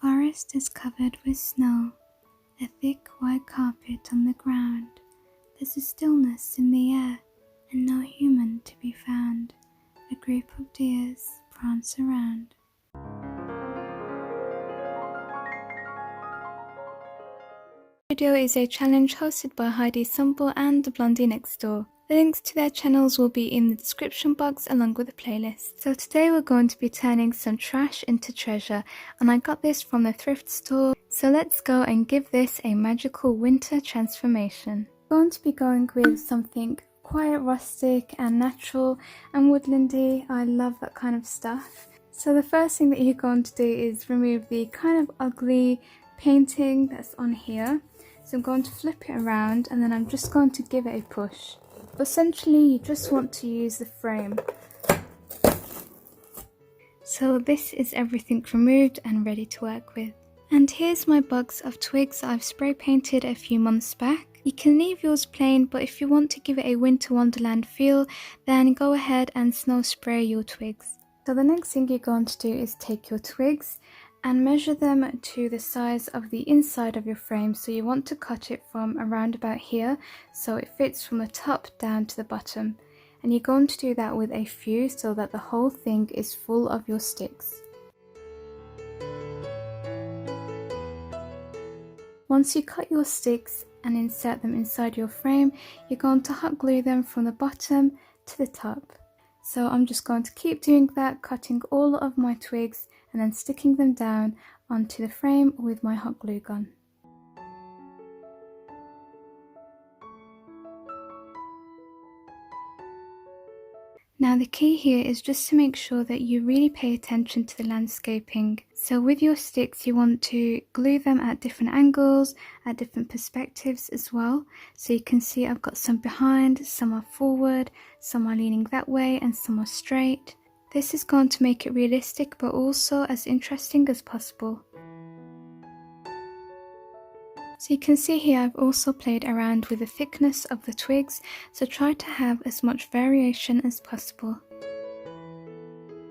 forest is covered with snow, a thick white carpet on the ground. There's a stillness in the air, and no human to be found. A group of deers prance around. This video is a challenge hosted by Heidi and the Blondie next door. The links to their channels will be in the description box along with the playlist. So today we're going to be turning some trash into treasure, and I got this from the thrift store. So let's go and give this a magical winter transformation. I'm going to be going with something quite rustic and natural and woodlandy. I love that kind of stuff. So the first thing that you're going to do is remove the kind of ugly painting that's on here. So I'm going to flip it around and then I'm just going to give it a push. But essentially you just want to use the frame. So this is everything removed and ready to work with. And here's my box of twigs that I've spray painted a few months back. You can leave yours plain, but if you want to give it a winter wonderland feel, then go ahead and snow spray your twigs. So the next thing you're going to do is take your twigs and measure them to the size of the inside of your frame. So you want to cut it from around about here so it fits from the top down to the bottom, and you're going to do that with a few so that the whole thing is full of your sticks. Once you cut your sticks and insert them inside your frame, you're going to hot glue them from the bottom to the top. So I'm just going to keep doing that, cutting all of my twigs and then sticking them down onto the frame with my hot glue gun. Now the key here is just to make sure that you really pay attention to the landscaping. So with your sticks you want to glue them at different angles, at different perspectives as well. So you can see I've got some behind, some are forward, some are leaning that way and some are straight. This is going to make it realistic but also as interesting as possible. So you can see here I've also played around with the thickness of the twigs, so try to have as much variation as possible.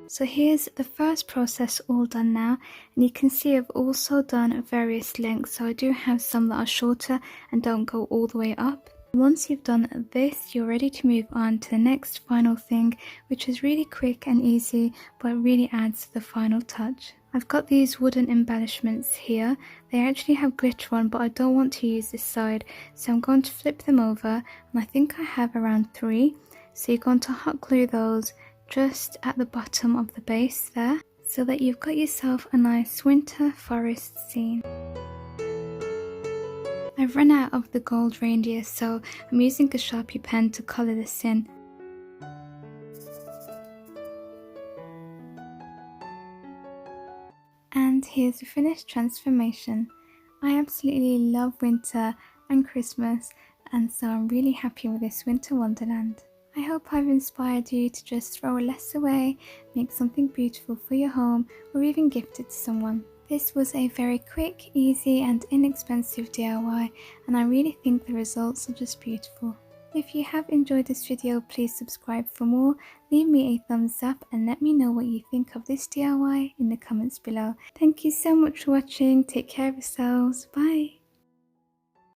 So here's the first process all done now, and you can see I've also done various lengths, so I do have some that are shorter and don't go all the way up. Once you've done this, you're ready to move on to the next final thing, which is really quick and easy but really adds the final touch. I've got these wooden embellishments here. They actually have glitter on, but I don't want to use this side, so I'm going to flip them over, and I think I have around 3. So you're going to hot glue those just at the bottom of the base there, so that you've got yourself a nice winter forest scene. I've run out of the gold reindeer, so I'm using a Sharpie pen to colour this in. And here's the finished transformation. I absolutely love winter and Christmas, and so I'm really happy with this winter wonderland. I hope I've inspired you to just throw less away, make something beautiful for your home, or even gift it to someone. This was a very quick, easy and inexpensive DIY, and I really think the results are just beautiful. If you have enjoyed this video, please subscribe for more, leave me a thumbs up and let me know what you think of this DIY in the comments below. Thank you so much for watching, take care of yourselves, bye!